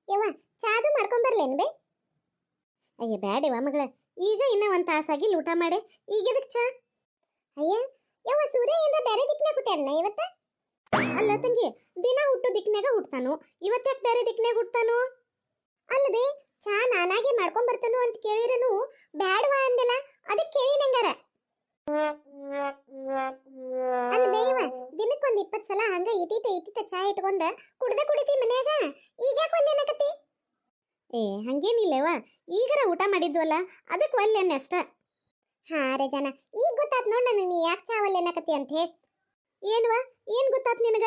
ಯವ್ವ ಚಾದು ಮಾಡ್ಕೊಂಬರ್ಲೇನು ಬೇ? ಅಯ್ಯ ಬ್ಯಾಡಿವ ಮಗಳ, ಈಗ ಇನ್ನ ಒಂದು ತಾಸಾಗಿಲ್ಲ ಊಟ ಮಾಡಿ, ಈಗ ಎದಕ್ಕೆ ಚಾ? ಅಯ್ಯ ಯವ್ವ ಸೂರ್ಯ ಏನ್ರ ಬೇರೆ ದಿಕ್ಕಿನಾಗ ಹುಟ್ಟ್ಯಾರನ ಇವತ್ತ? ಅಲ್ಲ ತಂಗಿ, ದಿನ ಹುಟ್ಟು ದಿಕ್ಕಿನಾಗ ಹುಟ್ತಾನು, ಇವತ್ತ್ಯಾಕೆ ಬೇರೆ ದಿಕ್ಕಿನಾಗ ಹುಟ್ತಾನು? ಅಲ್ವೇ ಚಾ ನಾನಾಗೆ ಮಾಡ್ಕೊಂಡ್ ಬರ್ತಾನು ಅಂತ ಕೇಳಿರನು ಬ್ಯಾಡವಾ ಅಂದಿಲ್ಲ, ಅದಕ್ಕೆ ಕೇಳಿ ನಂಗಾರ. ಅಲ್ವೇ ಇವ ದಿನಕ್ಕೊಂದು 20 ಸಲ ಹಂಗ ಇಟಿಟ ಚಾ ಇಟ್ಕೊಂಡ ಕುಡಿತಿ ಮನ್ಯಾಗ, ಈಗ ಯಾಕೆ ಒಲ್ಲೆ ಅನ್ನಕತ್ತಿ? ಏ ಹಂಗೇನಿಲ್ಲವ, ಈಗರ ಊಟ ಮಾಡಿದ್ವಲ್ಲ ಅದಕ್ಕೆ ಒಲ್ಲೆ ಅಷ್ಟ. ಹಾ ರೇ ಜನ, ಈಗ ಗೊತ್ತಾತ್ ನೋಡ್ ನನಗೆ ನೀ ಯಾಕೆ ಚಾ ಒಲ್ಲೆ ಅನ್ನಕತ್ತಿ ಅಂತ ಹೇಳಿ. ಏನ್ವಾ ಏನ್ ಗೊತ್ತಾತ್ ನಿನಗ?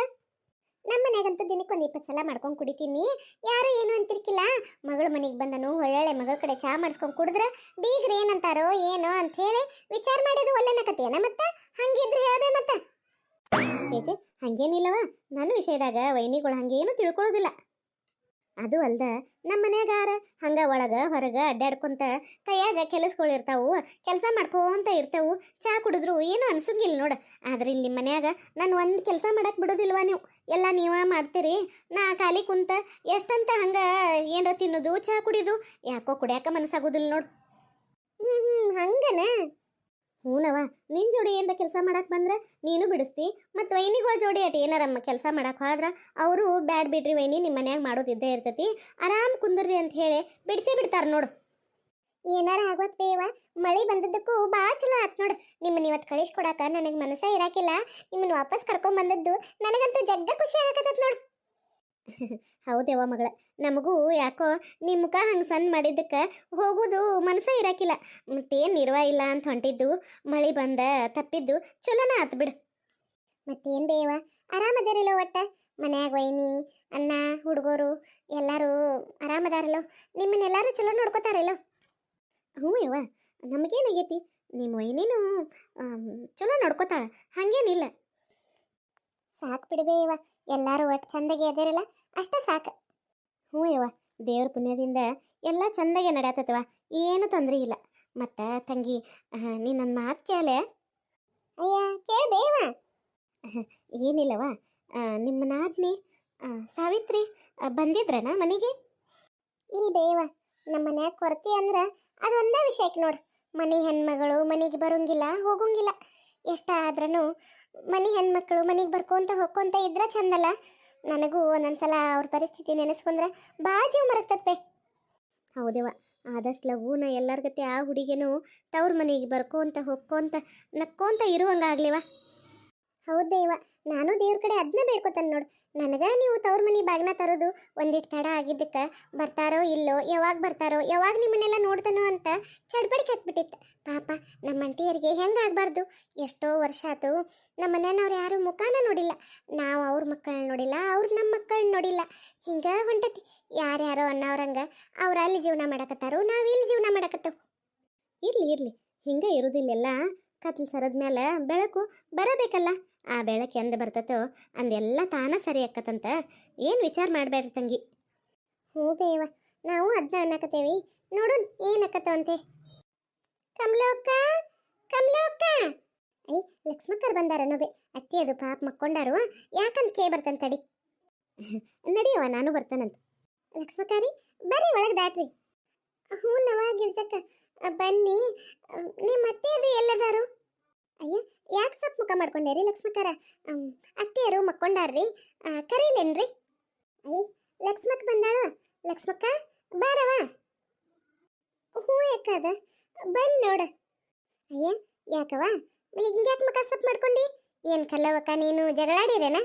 ನಮ್ಮ ಮನ್ಯಾಗಂತೂ ದಿನಕ್ಕೊಂದು 20 ಸಲ ಮಾಡ್ಕೊಂಡು ಕುಡಿತೀನಿ, ಯಾರು ಏನು ಅಂತಿರ್ಕಿಲ್ಲ. ಮಗಳ ಮನೆಗೆ ಬಂದನು ಒಳ್ಳೊಳ್ಳೆ ಮಗಳ ಕಡೆ ಚಾ ಮಾಡಿಸ್ಕೊಂಡು ಕುಡಿದ್ರೆ ಬೀಗ್ರ ಏನಂತಾರೋ ಏನೋ ಅಂತ ಹೇಳಿ ವಿಚಾರ ಮಾಡೋದು ಒಳ್ಳೆನಕತ್ತೇನ ಮತ್ತ? ಹಂಗಿದ್ರೆ ಹೇಳ್ಬೇ ಮತ್ತ. ಚೇಚೆ ಹಂಗೇನಿಲ್ಲವ, ನನ್ನ ವಿಷಯದಾಗ ವೈನಿಗಳು ಹಂಗೇನು ತಿಳ್ಕೊಳ್ಳೋದಿಲ್ಲ. ಅದು ಅಲ್ದ ನಮ್ಮ ಮನ್ಯಾಗಾರ ಹಂಗ ಒಳಗ ಹೊರಗ ಅಡ್ಡಾಡ್ಕೊಂತ ಕೈಯಾಗ ಕೆಲಸಗಳಿರ್ತಾವು, ಕೆಲಸ ಮಾಡ್ಕೊಂತ ಇರ್ತಾವು, ಚಾ ಕುಡಿದ್ರು ಏನು ಅನ್ಸಂಗಿಲ್ಲ ನೋಡ. ಆದ್ರೆ ಇಲ್ಲಿ ಮನ್ಯಾಗ ನಾನು ಒಂದು ಕೆಲಸ ಮಾಡಕ್ ಬಿಡೋದಿಲ್ವಾ ನೀವು? ಎಲ್ಲ ನೀವ ಮಾಡ್ತೀರಿ, ನಾ ಖಾಲಿ ಕುಂತ ಎಷ್ಟಂತ ಹಂಗ ಏನರ ತಿನ್ನೋದು ಚಾ ಕುಡಿದು ಯಾಕೋ ಕುಡಿಯಾಕ ಮನಸ್ಸಾಗೋದಿಲ್ಲ ನೋಡು. ಹಂಗನ? ಹೂನವ, ನಿನ್ ಜೋಡಿ ಏನಾರ ಕೆಲಸ ಮಾಡಕ್ ಬಂದ್ರ ನೀನು ಬಿಡಿಸ್ತಿ, ಮತ್ತು ವೈನಿಗಳ ಜೋಡಿ ಅಟ್ ಏನಾರಮ್ಮ ಕೆಲಸ ಮಾಡಕ್ ಹೋದ್ರ ಅವರು ಬ್ಯಾಡ್ ಬಿಡ್ರಿ ವೈನಿ ನಿಮ್ಮ ಮನ್ಯಾಗ ಮಾಡೋದಿದ್ದೇ ಇರ್ತೈತಿ, ಆರಾಮ್ ಕುಂದರ್ರಿ ಅಂತ ಹೇಳಿ ಬಿಡಿಸೇ ಬಿಡ್ತಾರ ನೋಡು. ಏನಾರ ಆಗೋತ್ ಬೇವ, ಮಳಿ ಬಂದದ್ದಕ್ಕೂ ಭಾಳ ಚಲೋ ಆತ್ ನೋಡು. ನಿಮ್ಮನ್ನ ಇವತ್ತು ಕಳಿಸ್ಕೊಡಾಕ ನನಗೆ ಮನಸ್ಸ ಇರಾಕಿಲ್ಲ, ನಿಮ್ಮನ್ನ ವಾಪಸ್ ಕರ್ಕೊಂಡ್ ಬಂದದ್ದು ನನಗಂತೂ ಜಗ್ಗ ಖುಷಿ ಆಗಕತ್ತೈತ್ ನೋಡು. ಹೌದೇವ ಮಗಳ, ನಮಗೂ ಯಾಕೋ ನಿಮ್ಮ ಮುಖ ಹಂಗೆ ಸಣ್ಣ ಮಾಡಿದ್ದಕ್ಕೆ ಹೋಗೋದು ಮನಸ್ಸ ಇರಾಕಿಲ್ಲ. ಮತ್ತೇನು ನಿರ್ವಾ ಇಲ್ಲ ಅಂತ ಹೊಂಟಿದ್ದು, ಮಳಿ ಬಂದ ತಪ್ಪಿದ್ದು ಚಲೋನ ಆತು ಬಿಡು. ಮತ್ತೇನು ಬೇವ ಆರಾಮದಾರಿಲ್ಲೋ? ಒಟ್ಟ ಮನ್ಯಾಗ ವೈನಿ ಅಣ್ಣ ಹುಡುಗರು ಎಲ್ಲರೂ ಆರಾಮದಾರಲ್ಲೋ? ನಿಮ್ಮನ್ನೆಲ್ಲರೂ ಚಲೋ ನೋಡ್ಕೋತಾರಲ್ಲೋ? ಹ್ಞೂ ಯವ್ವ, ನಮಗೇನಾಗೈತಿ, ನಿಮ್ಮ ವೈನಿನೂ ಚಲೋ ನೋಡ್ಕೋತಾಳ, ಹಾಗೇನಿಲ್ಲ. ಸಾಕು ಬಿಡಬೇ ಯವ್ವ, ಎಲ್ಲರೂ ಒಟ್ಟು ಚಂದಾಗೆ ಅದಾರಲ್ಲ ಅಷ್ಟ ಸಾಕು. ಹ್ಞೂ ಯವ್ವ, ದೇವ್ರ ಪುಣ್ಯದಿಂದ ಎಲ್ಲ ಚಂದಾಗೆ ನಡೆಯತ್ತವ, ಏನು ತೊಂದರೆ ಇಲ್ಲ. ಮತ್ತು ತಂಗಿ, ನೀ ನನ್ನ ಮಾತು ಕೇಳೆ? ಅಯ್ಯ ಕೇಳಬೇವ. ಏನಿಲ್ಲವ, ನಿಮ್ಮ ನಾದ್ನಿ ಸಾವಿತ್ರಿ ಬಂದಿದ್ರನ ಮನೆಗೆ? ಇಲ್ಲ ಬೇವ, ನಮ್ಮ ಮನ್ಯಾಗ ಕೊರತೆ ಅಂದ್ರೆ ಅದೊಂದೇ ವಿಷಯಕ್ಕೆ ನೋಡು. ಮನೆ ಹೆಣ್ಮಗಳು ಮನೆಗೆ ಬರೋಂಗಿಲ್ಲ ಹೋಗೋಂಗಿಲ್ಲ, ಎಷ್ಟಾದ್ರೂ ಮನೆ ಹೆಣ್ಮಕ್ಳು ಮನೆಗೆ ಬರ್ಕೊಂತ ಹೋಗ್ಕೊಂತ ಇದ್ರೆ ಚಂದಲ್ಲ. ನನಗೂ ಒಂದೊಂದ್ಸಲ ಅವ್ರ ಪರಿಸ್ಥಿತಿ ನೆನೆಸ್ಕೊಂಡ್ರೆ ಭಾಳ ಜೀವ ಮರಗ್ತತ್ತೆ. ಹೌದೇವ, ಆದಷ್ಟು ಲಘುನ ಎಲ್ಲರ ಗತೆ ಆ ಹುಡುಗಿನೂ ತವ್ರ ಮನೆಗೆ ಬರ್ಕೊಂತ ಹೋಗ್ಕೊಂತ ನಕ್ಕೊಂತ ಇರುವಂಗಾಗ್ಲಿವ. ಹೌದೇವ, ನಾನು ದೇವ್ರ ಕಡೆ ಅದನ್ನ ಬೇಡ್ಕೊತಾನೆ ನೋಡು. ನನಗೆ ನೀವು ತವ್ರ ಮನೆ ಬಾಗ್ನ ತರೋದು ಒಂದಿಟ್ಟು ತಡ ಆಗಿದ್ದಕ್ಕೆ ಬರ್ತಾರೋ ಇಲ್ಲೋ, ಯಾವಾಗ ಬರ್ತಾರೋ, ಯಾವಾಗ ನಿಮ್ಮನ್ನೆಲ್ಲ ನೋಡ್ತಾನೋ ಅಂತ ಚಡ್ಬಡಿಕೆ ಹತ್ಬಿಟ್ಟಿತ್ತು. ಪಾಪ ನಮ್ಮ ಅಂಟಿಯರಿಗೆ ಹೆಂಗೆ ಆಗಬಾರ್ದು, ಎಷ್ಟೋ ವರ್ಷ ಆಯ್ತು ನಮ್ಮ ಮನೆಯವ್ರು ಯಾರು ಮುಖಾನ ನೋಡಿಲ್ಲ, ನಾವು ಅವ್ರ ಮಕ್ಕಳನ್ನ ನೋಡಿಲ್ಲ, ಅವ್ರು ನಮ್ಮ ಮಕ್ಕಳನ್ನ ನೋಡಿಲ್ಲ. ಹಿಂಗೆ ಹೊಂಟತಿ, ಯಾರ್ಯಾರೋ ಅನ್ನೋರಂಗೆ ಅವ್ರು ಅಲ್ಲಿ ಜೀವನ ಮಾಡಕತ್ತಾರೋ, ನಾವು ಇಲ್ಲಿ ಜೀವನ ಮಾಡಕತ್ತೇವೆ. ಇರಲಿ ಹಿಂಗೆ ಇರೋದಿಲ್ಲೆಲ್ಲ ಕತ್ಲು ಸರದ ಮೇಲೆ ಬೆಳಕು ಬರಬೇಕಲ್ಲ, ಆ ಬೆಳಕು ಎಂದ ಬರ್ತತೋ ಅಂದೆಲ್ಲ ತಾನ ಸರಿ ಅಕ್ಕತ್ತಂತ ಏನು ವಿಚಾರ ಮಾಡಬೇಡ್ರಿ ತಂಗಿ. ಹ್ಞೂ ಬೇವ, ನಾವು ಅದನ್ನ ಅನ್ನಕತ್ತೇವಿ, ನೋಡು ಏನು ಅಕ್ಕತ್ತವಂತೆ. ಕಮಲಕ್ಕ ಕಮಲಕ್ಕ, ಐ ಲಕ್ಷ್ಮಕ್ಕರ್ ಬಂದಾರ ಬೇ, ಅತ್ತಿ ಅದು ಪಾಪ ಮಕ್ಕೊಂಡಾರು, ಯಾಕಂತ ಕೇ ಬರ್ತಂತ ತಡಿ. ನಡಿಯವ ನಾನು ಬರ್ತಾನಂತ. ಲಕ್ಷ್ಮಕ್ಕಾರಿ ಬರ್ರಿ ಒಳಗೆ ದಾಟ್ರಿ. ಹ್ಞೂ ನವ ಗಿರ್ಜಕ್ಕ ಬನ್ನಿ, ನಿಮ್ಮ ಅತ್ತೆ ಅದು ಎಲ್ಲದಾರು? ಅಯ್ಯ ಯಾಕೆ ಸಪ್ ಮುಖ ಮಾಡ್ಕೊಂಡೇರಿ ಲಕ್ಷ್ಮಕ್ಕಾರ? ಅತ್ತೆಯರು ಮಕ್ಕೊಂಡಾರ್ರಿ, ಕರೀಲೇನ್ರಿ? ಅಯ್ಯ ಲಕ್ಷ್ಮಕ್ಕ ಬಂದಾಳ, ಲಕ್ಷ್ಮಕ್ಕ ಬಾರವ. ಹ್ಞೂ ಯಾಕದ ಬನ್ನಿ ನೋಡ. ಅಯ್ಯ ಯಾಕವ ಹಿಂಗ್ಯಾಕೆ ಮುಖ ಸಪ್ ಮಾಡ್ಕೊಂಡಿ? ಏನು ಕಲ್ಲವಕ್ಕ ನೀನು ಜಗಳಾಡಿರೇನ?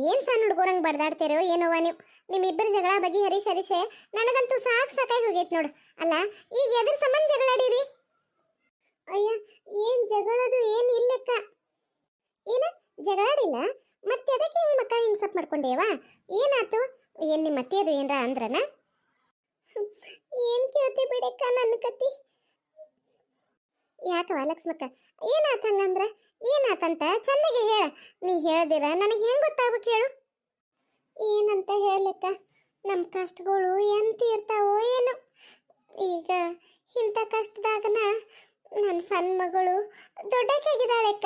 ಏನು ಸಣ್ಣ ಹುಡುಗರಂಗೆ ಬಡ್ದಾಡ್ತೀರೋ ಏನೋವ ನೀವು? ನಿಮ್ಮಿಬ್ಬರು ಜಗಳ ಬಗ್ಗೆ ಹರಿಸೆ ನನಗಂತೂ ಸಾಕಾಗಿ ಹೋಗೈತೆ ನೋಡು. ಅಲ್ಲ ಈಗ ಎದ್ರ ಸಂಬಂಧ ಜಗಳಾಡಿರಿ? ಅಯ್ಯ ಏನು ಜಗಳದು ಏನು ಇಲ್ಲಕ್ಕ. ಏನ ಜಗಳಾಡಿಲ್ಲ, ಮತ್ತೆ ಅದಕ್ಕೆ ಹಿಂಗೆ ಮಕ್ಕ ಹಿಂಗೆ ಸಪ್ ಮಾಡ್ಕೊಂಡೇವಾ? ಏನಾಯ್ತು? ಏನು ನಿಮ್ಮ ಅತ್ತೆ ಅದು ಏನರ ಅಂದ್ರನ? ಏನು ಕೇಳ್ತಿ ಬಿಡಕ್ಕ ನನ್ನ ಕತಿ. ಯಾಕವ ಲಕ್ಷ್ಮಕ್ಕ ಏನಾತ ಹಂಗಂದ್ರೆ? ಏನಾತಂತ ಚಂದಾಗೆ ಹೇಳ, ನೀ ಹೇಳ್ದಿರ ನನಗೆ ಹೆಂಗೆ ಗೊತ್ತಾಗ್ಬೇಕು ಹೇಳು? ಏನಂತ ಹೇಳಕ್ಕ, ನಮ್ಮ ಕಷ್ಟಗಳು ಎಂತ ಇರ್ತಾವೋ ಏನೋ. ಈಗ ಇಂಥ ಕಷ್ಟದಾಗನ ನನ್ನ ಸಣ್ಣ ಮಗಳು ದೊಡ್ಡಕ್ಕಾಗಿದ್ದಾಳೆಕ್ಕ.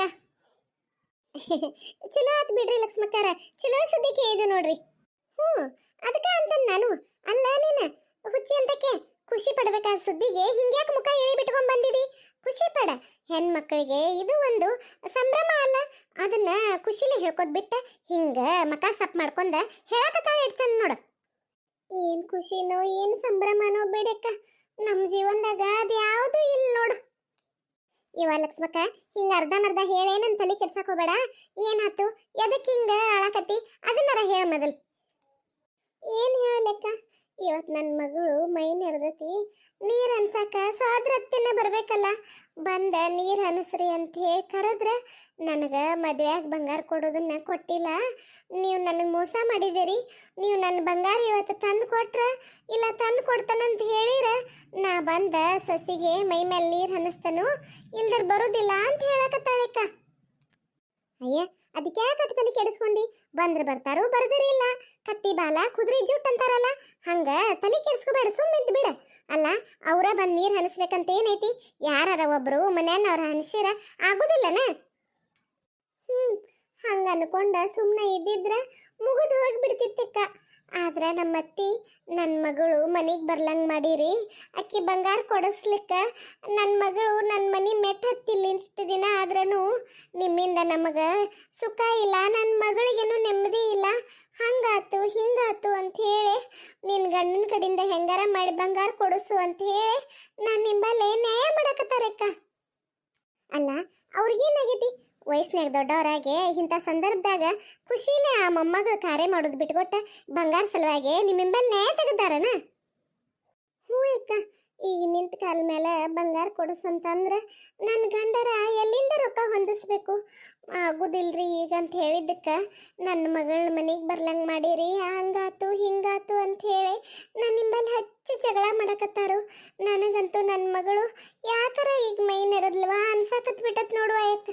ಚಲೋ ಆತು ಬಿಡ್ರಿ ಲಕ್ಷ್ಮಕ್ಕಾರ, ಚಲೋ ಸುದ್ದಿ ಕೇಳಿದು ನೋಡ್ರಿ. ಹ್ಞೂ ಅದಕ್ಕೆ ಅಂತ ನಾನು ಅಲ್ಲ ನೀನು ಖುಷಿ ಪಡಬೇಕಾದ ಸುದ್ದಿಗೆ ಹಿಂಗ್ಯಾಕೆ ಮುಖ ಎಳಿ ಬಿಟ್ಕೊಂಡ್ ಬಂದಿದಿ? ಖುಷಿ ಪಡ. ಹೆಣ್ಮಕ್ಳಿಗೆ ಇದು ಒಂದು ಸಂಭ್ರಮ ಅಲ್ಲ, ಅದನ್ನ ಖುಷಿಲಿ ಹೇಳ್ಕೊದ್ ಬಿಟ್ಟ ಹಿಂಗ ಮಕ ಸಪ್ ಮಾಡ್ಕೊಂಡ ಹೇಳಕತ್ತಾಳ ಎಷ್ಟ್ ಚಂದ ನೋಡು. ಏನ್ ಖುಷಿನೋ ಏನ್ ಸಂಭ್ರಮನೋ ಬಿಡಕ್ಕ, ನಮ್ ಜೀವನದಾಗ ಅದ್ಯಾವುದು ಇಲ್ಲ ನೋಡು. ಇವ ಲಕ್ಷ್ಮಕ್ಕ, ಹಿಂಗ ಅರ್ಧಮರ್ಧ ಹೇಳೇ ನನ್ ತಲೆ ಕೆಡ್ಸಾಕ್ ಹೋಗ್ಬೇಡ. ಏನಾತು, ಎದಕ್ ಹಿಂಗ ಅಳಕತ್ತಿ ಅದನ್ನಾರ ಹೇಳ ಮೊದಲ್. ಏನ್ ಹೇಳಲೆಕ್ಕ, ಇವತ್ ನನ್ನ ಮಗಳು ಮೈ ನೆರೆದತಿ, ನೀರ್ ಅನ್ಸಾಕ ಸೋದರತ್ತಿನ ಬರ್ಬೇಕಲ್ಲ, ಬಂದ ನೀರ್ ಅನಸ್ರಿ ಅಂತ ಹೇಳಿ ಕರೆದ್ರ ನನಗ ಮದ್ವೆಯಾಗ ಬಂಗಾರ ಕೊಡೋದನ್ನ ಕೊಟ್ಟಿಲ್ಲ. ನೀವು ನನಗೆ ಮೋಸ ಮಾಡಿದಿರಿ. ನೀವು ನನ್ನ ಬಂಗಾರ ಇವತ್ತು ತಂದು ಕೊಟ್ರ ಇಲ್ಲ ತಂದು ಕೊಡ್ತಾನಂತ ಹೇಳಿರ ನಾ ಬಂದ ಸಸಿಗೆ ಮೈ ಮೇಲೆ ನೀರ್ ಹನಿಸ್ತಾನು, ಇಲ್ದರ ಬರೋದಿಲ್ಲ ಅಂತ ಹೇಳಕತ್ತಾಳಕ್ಕ. ಅಯ್ಯ, ಅದಕ್ಕೆ ಯಾಕೆ ತಲೆ ಕೆಡಿಸ್ಕೊಂಡಿ? ಬಂದ್ರ ಬರ್ತಾರೋ ಬರ್ದಿರಿ ಇಲ್ಲ. ಕತ್ತಿ ಬಾಲ ಕುದುರೆ ಜುಟ್ ಅಂತಾರಲ್ಲ, ಹಂಗ ತಲೆ ಕೆಡಿಸ್ಕೋಬೇಡ, ಸುಮ್ಮನೆ ಬಿಡ. ಅಲ್ಲ, ಅವರ ಬಂದು ನೀರು ಹನಿಸ್ಬೇಕಂತ ಏನೈತಿ? ಯಾರ ಒಬ್ರು ಮನ್ಯಾನವ್ರ ಹನಿಸಿರ ಆಗುದಿಲ್ಲನ? ಹಂಗ ಅನ್ಕೊಂಡ ಸುಮ್ಮನೆ ಇದ್ದಿದ್ರ ಮುಗಿದು ಹೋಗ್ಬಿಡ್ತಿತ್ತಕ್ಕ. ಆದ್ರೆ ನಮ್ಮತ್ತಿ ನನ್ನ ಮಗಳು ಮನೆಗೆ ಬರ್ಲಂಗ್ ಮಾಡಿರಿ, ಅಕ್ಕಿ ಬಂಗಾರ ಕೊಡಿಸ್ಲಿಕ್ಕ ನನ್ನ ಮಗಳು ನನ್ನ ಮನೆ ಮೆಟ್ ಹತ್ತಿಲ್ಲ ಇಷ್ಟು ದಿನ. ಆದ್ರೂ ನಿಮ್ಮಿಂದ ನಮಗ ಸುಖ ಇಲ್ಲ, ನನ್ನ ಮಗಳಿಗೇನು ನೆಮ್ಮದಿ ಇಲ್ಲ. ಹಂಗಾತು ಹಿಂಗಾತು ಅಂತ ಹೇಳಿ ನಿನ್ನ ಗಂಡನ ಕಡೆಯಿಂದ ಹೆಂಗಾರ ಮಾಡಿ ಬಂಗಾರ ಕೊಡಿಸು ಅಂತ ಹೇಳಿ ನಾನು ನಿಂಬಲ್ಲೇ ನ್ಯಾಯ ಮಾಡಕತ್ತಾರಕ್ಕ. ಅಲ್ಲ, ಅವ್ರಿಗೇನಾಗೈತಿ? ವಯಸ್ಸಿನಾಗ ದೊಡ್ಡವರಾಗೆ ಇಂಥ ಸಂದರ್ಭದಾಗ ಖುಷಿಲೇ ಆ ಮೊಮ್ಮಗಳು ಕಾರ್ಯ ಮಾಡೋದು ಬಿಟ್ಕೊಟ್ಟ ಬಂಗಾರ ಸಲುವಾಗಿ ನಿಮ್ಮಿಂಬಲ್ ನ್ಯಾಯ ತೆಗೆದಾರನ? ಹ್ಞೂ ಅಕ್ಕ, ಈಗ ನಿಂತ ಕಾಲ ಮೇಲೆ ಬಂಗಾರ ಕೊಡಿಸಂತಂದ್ರೆ ನನ್ನ ಗಂಡರ ಎಲ್ಲಿಂದ ರೊಕ್ಕ ಹೊಂದಿಸ್ಬೇಕು? ಆಗುದಿಲ್ರಿ ಈಗ ಅಂತ ಹೇಳಿದ್ದಕ್ಕೆ ನನ್ನ ಮಗಳ ಮನೆಗೆ ಬರ್ಲಂಗೆ ಮಾಡಿರಿ, ಹಂಗಾತು ಹಿಂಗಾತು ಅಂತ ಹೇಳಿ ನಾನು ನಿಂಬಲ್ಲಿ ಹಚ್ಚಿ ಜಗಳ ಮಾಡಕತ್ತಾರು. ನನಗಂತೂ ನನ್ನ ಮಗಳು ಯಾಕಾರ ಈಗ ಮೈ ನೆರದ್ಲ್ವಾ ಅನ್ಸಾಕತ್ ಬಿಟ್ಟತ್ ನೋಡುವ. ಯಾಕ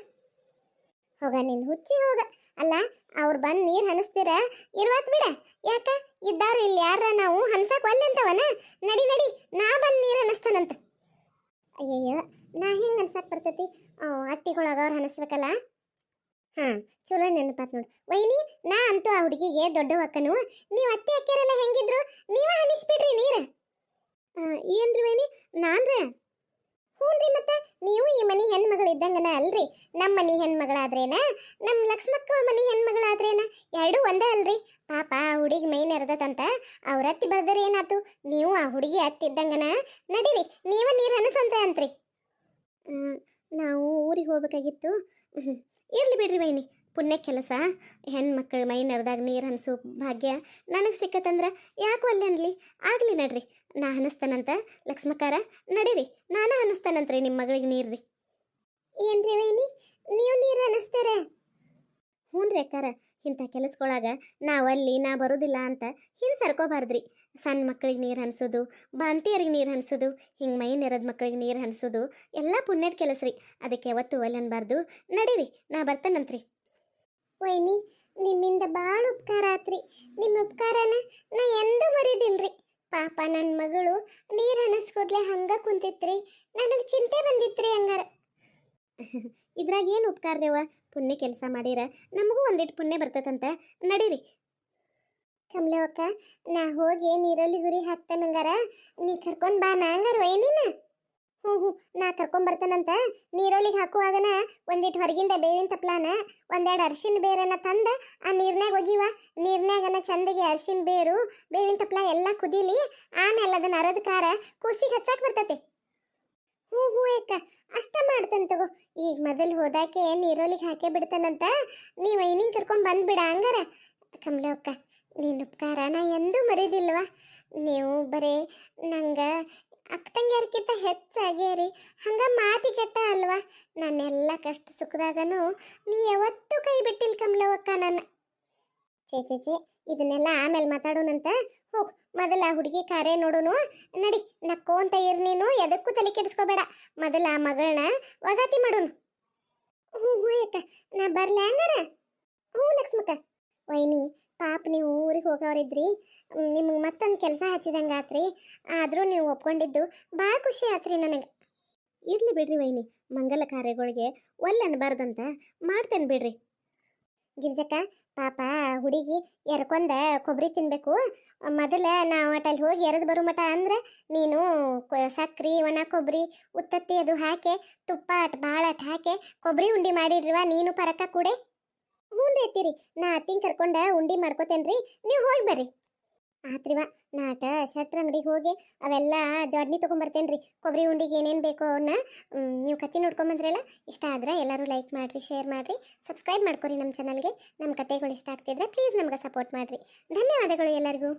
ಹೋಗ ನೀನು ಹುಚ್ಚಿ ಹೋಗ. ಅಲ್ಲ, ಅವ್ರು ಬಂದು ನೀರು ಹನಿಸ್ತೀರ ಇರುವತ್ ಬಿಡ. ಯಾಕ ಇದ್ದಾರು ಇಲ್ಲಿ ಯಾರ ನಾವು ಹನ್ಸಕ್ ಒಲ್ಲೆ ಅಂತವನ? ನಡಿ ನಡಿ, ನಾ ಬಂದು ನೀರು ಹನಿಸ್ತಾನಂತ. ಅಯ್ಯಯ್ಯ, ನಾ ಹಿಂಗೆ ಅನ್ಸಕ್ ಬರ್ತೈತಿ? ಅತ್ತಿಗೊಳಗ ಅವ್ರು ಹನಿಸ್ಬೇಕಲ್ಲ. ಹಾಂ, ಚಲೋ ನೆನಪಾತ್ ನೋಡು ವೈನಿ. ನಾ ಅಂತೂ ಆ ಹುಡುಗಿಗೆ ದೊಡ್ಡ ಅಕ್ಕನು, ನೀವು ಅತ್ತೆ ಅಕ್ಕಿಯರೆಲ್ಲ ಹೆಂಗಿದ್ರು ನೀವ ಹನಿಸ್ಬಿಡ್ರಿ ನೀರು. ಏನ್ರಿ ವೈನಿ? ನಾನ್ರಿ? ಹ್ಞೂನ್ರಿ, ಮತ್ತೆ ನೀವು ಈ ಮನೆ ಹೆಣ್ಮಗಳು ಇದ್ದಂಗನ ಅಲ್ರಿ. ನಮ್ಮ ಮನೆ ಹೆಣ್ಮಗಳಾದ್ರೇನ, ನಮ್ಮ ಲಕ್ಷ್ಮಕ್ಕ ಮನೆ ಹೆಣ್ಮಗಳಾದ್ರೇನ, ಎರಡೂ ಒಂದೇ ಅಲ್ರಿ. ಪಾಪ ಆ ಹುಡುಗಿ ಮೈ ನೆರೆದತ್ತಂತ ಅವ್ರ ಅತ್ತಿ ಬರ್ದರೆ ಏನಾತು? ನೀವು ಆ ಹುಡುಗಿ ಅತ್ತಿದ್ದಂಗನ ನಡೀರಿ, ನೀವ ನೀರು ಹನಸಂತ ಅಂತ್ರಿ. ನಾವು ಊರಿಗೆ ಹೋಗ್ಬೇಕಾಗಿತ್ತು. ಇರ್ಲಿ ಬಿಡ್ರಿ ವೈನಿ, ಪುಣ್ಯ ಕೆಲಸ. ಹೆಣ್ಮಕ್ಳು ಮೈ ನೆರೆದಾಗ ನೀರು ಹನಿಸೋ ಭಾಗ್ಯ ನನಗೆ ಸಿಕ್ಕತ್ತಂದ್ರೆ ಯಾಕೆ ಒಲ್ಲೆ ಅನ್ಲಿ? ಆಗಲಿ ನಡ್ರಿ, ನಾ ಹನಿಸ್ತಾನಂತ. ಲಕ್ಷ್ಮಕ್ಕಾರ ನಡೀರಿ, ನಾನು ಹನಿಸ್ತಾನಂತ್ರಿ ನಿಮ್ಮ ಮಗಳಿಗೆ ನೀರ್ರಿ. ಏನ್ರಿ ವೈನಿ, ನೀವು ನೀರು ಹನಿಸ್ತೀರ? ಹ್ಞೂ ರೀ ಅಕ್ಕಾರ, ಇಂಥ ಕೆಲಸಗಳಾಗ ನಾವಲ್ಲಿ ನಾ ಬರೋದಿಲ್ಲ ಅಂತ ಹಿಂಗೆ ಸರ್ಕೋಬಾರ್ದ್ರಿ. ಸಣ್ಣ ಮಕ್ಕಳಿಗೆ ನೀರು ಹನಿಸೋದು, ಬಾಂತಿಯರಿಗೆ ನೀರು ಹನಿಸೋದು, ಹಿಂಗೆ ಮೈ ನೆರೆದ ಮಕ್ಕಳಿಗೆ ನೀರು ಹನಿಸೋದು ಎಲ್ಲ ಪುಣ್ಯದ ಕೆಲಸ ರೀ. ಅದಕ್ಕೆ ಯಾವತ್ತೂ ಒಲ್ಲೆ ಅನ್ಬಾರ್ದು. ನಡೀರಿ, ನಾ ಬರ್ತಾನಂತ್ರಿ. ವೈನಿ, ನಿಮ್ಮಿಂದ ಭಾಳ ಉಪಕಾರ ಆತ್ರಿ. ನಿಮ್ಮ ಉಪಕಾರನ ನಾ ಎಂದೂ ಮರೀದಿಲ್ರಿ. ಪಾಪ ನನ್ನ ಮಗಳು ನೀರು ಹನಿಸ್ಕೋದ್ಲೆ ಹಂಗ ಕುಂತಿತ್ರಿ, ನನಗೆ ಚಿಂತೆ ಬಂದಿತ್ರಿ. ಹಂಗಾರ ಇದ್ರಾಗ ಏನು ಉಪಕಾರ ರೀವ? ಪುಣ್ಯ ಕೆಲಸ ಮಾಡಿರ ನಮಗೂ ಒಂದಿಟ್ಟು ಪುಣ್ಯ ಬರ್ತದಂತ. ನಡೀರಿ. ಕಮಲವಕ್ಕ, ನಾ ಹೋಗಿ ನೀರಲ್ಲಿ ಗುರಿ ಹಾಕ್ತೇನಂಗಾರ, ನೀ ಕರ್ಕೊಂಡ್ ಬಾ ನಂಗಾರ ವೈನಿನ. ಹ್ಞೂ, ನಾ ಕರ್ಕೊಂಬರ್ತಾನಂತ. ನೀರೊಳಿಗೆ ಹಾಕುವಾಗನ ಒಂದಿಟ್ಟು ಹೊರಗಿಂದ ಬೇವಿನ ತಪ್ಲಾನ ಒಂದೆರಡು ಅರಿಶಿನ ಬೇರನ್ನ ತಂದ ಆ ನೀರ್ನ್ಯಾಗ ಒಗಿವ. ನೀರ್ನ್ಯಾಗನ ಚಂದಗೆ ಅರಿಶಿನ ಬೇರು ಬೇವಿನ ತಪ್ಲ ಎಲ್ಲ ಕುದೀಲಿ, ಆಮೇಲೆ ಅದನ್ನ ಅರದ ಖಾರ ಕೂಸಿಗೆ ಹಚ್ಚಾಕ್ ಬರ್ತೈತಿ. ಹ್ಞೂ ಅಕ್ಕ, ಅಷ್ಟ ಮಾಡ್ತಾನೆ ತಗೋ. ಈಗ ಮೊದಲು ಹೋದಾಕೆ ನೀರೊಳಿಗೆ ಹಾಕೇ ಬಿಡ್ತಾನಂತ. ನೀವು ವೈನಿಂಗ್ ಕರ್ಕೊಂಡ್ ಬಂದ್ಬಿಡ ಹಂಗಾರ. ಕಮಲವಕ್ಕ, ನಿನ್ನ ಉಪಕಾರ ನಾ ಎಂದೂ ಮರೀದಿಲ್ವಾ? ನೀವು ಬರೀ ನಂಗೆ ಅಕ್ಕ ತಂಗಿಯರ್ಕಿಂತ ಹೆಚ್ಚಾಗ್ಯಾರಿ. ಹಂಗ ಮಾತಿ ಕೆಟ್ಟ ಅಲ್ವಾ? ನನ್ನೆಲ್ಲ ಕಷ್ಟ ಸುಖದಾಗನು ನೀ ಯಾವತ್ತೂ ಕೈ ಬಿಟ್ಟಿಲ್ಲ ಕಮಲವಕ್ಕ ನನ್ನ. ಚೇ, ಇದನ್ನೆಲ್ಲ ಆಮೇಲೆ ಮಾತಾಡೋಣಂತ. ಹೋಗ್, ಮೊದಲ ಆ ಹುಡುಗಿ ಕಾರ್ಯ ನೋಡೋನು. ನಡಿ, ನಕ್ಕೋಂತ ಇರ್ ನೀನು, ಎದಕ್ಕೂ ತಲೆ ಕೆಡಿಸ್ಕೋಬೇಡ. ಮೊದಲ ಆ ಮಗಳನ್ನ ವಗಾತಿ ಮಾಡೋನು. ಹ್ಞೂ ಅಕ್ಕ, ನಾ ಬರ್ಲ ಹಂಗಾರ? ಹ್ಞೂ ಲಕ್ಷ್ಮಕ್ಕ. ವೈನಿ, ಪಾಪ ನೀವು ಊರಿಗೆ ಹೋಗೋರಿದ್ರಿ, ನಿಮಗೆ ಮತ್ತೊಂದು ಕೆಲಸ ಹಚ್ಚಿದಂಗೆ ಆತ್ರಿ. ಆದರೂ ನೀವು ಒಪ್ಕೊಂಡಿದ್ದು ಭಾಳ ಖುಷಿ ಆತ್ರಿ ನನಗೆ. ಇರ್ಲಿ ಬಿಡ್ರಿ ವೈನಿ, ಮಂಗಲ ಕಾರ್ಯಗಳಿಗೆ ಒಲ್ಲೆ ಅನ್ಬಾರ್ದಂತ ಮಾಡ್ತೇನೆ ಬಿಡ್ರಿ. ಗಿರ್ಜಕ್ಕ, ಪಾಪ ಹುಡುಗಿ ಎರ್ಕೊಂಡ ಕೊಬ್ಬರಿ ತಿನ್ಬೇಕು. ಮೊದಲ ನಾವು ಅಟಲ್ಲಿ ಹೋಗಿ ಎರೆದು ಬರೋ ಮಟ ಅಂದ್ರೆ ನೀನು ಸಕ್ರಿ ಒಣ ಕೊಬ್ಬರಿ ಉತ್ತತ್ತಿ ಅದು ಹಾಕಿ ತುಪ್ಪ ಅಟ್ ಭಾಳ ಅಟ್ ಹಾಕಿ ಕೊಬ್ಬರಿ ಉಂಡಿ ಮಾಡಿಡ್ರಿವ ನೀನು ಪರಕ ಕೂಡೆ. ಹ್ಞೂ ರೀ ಅತ್ತೀರಿ, ನಾ ಅತ್ತಿಂಗ್ ಕರ್ಕೊಂಡ ಉಂಡಿ ಮಾಡ್ಕೋತೇನ್ರಿ, ನೀವು ಹೋಗಿ ಬರ್ರಿ. ಆತ್ರಿವ, ನಾಟ ಶೆಟ್ರ ಅಂಗಡಿಗೆ ಹೋಗಿ ಅವೆಲ್ಲ ಜೋಡ್ನಿ ತೊಗೊಂಬರ್ತೇನ್ರಿ. ಕೊಬ್ಬರಿ ಉಂಡಿಗೆ ಏನೇನು ಬೇಕೋ ಅವನ್ನ ನೀವು ಕತೆ ನೋಡ್ಕೊಂಬಂದ್ರಲ್ಲ. ಇಷ್ಟ ಆದ್ರೆ ಎಲ್ಲರೂ ಲೈಕ್ ಮಾಡಿರಿ, ಶೇರ್ ಮಾಡಿರಿ, ಸಬ್ಸ್ಕ್ರೈಬ್ ಮಾಡ್ಕೊರಿ ನಮ್ಮ ಚಾನಲ್ಗೆ. ನಮ್ಮ ಕತೆಗಳು ಇಷ್ಟ ಆಗ್ತಿದ್ರೆ ಪ್ಲೀಸ್ ನಮ್ಗೆ ಸಪೋರ್ಟ್ ಮಾಡಿರಿ. ಧನ್ಯವಾದಗಳು ಎಲ್ಲರಿಗೂ.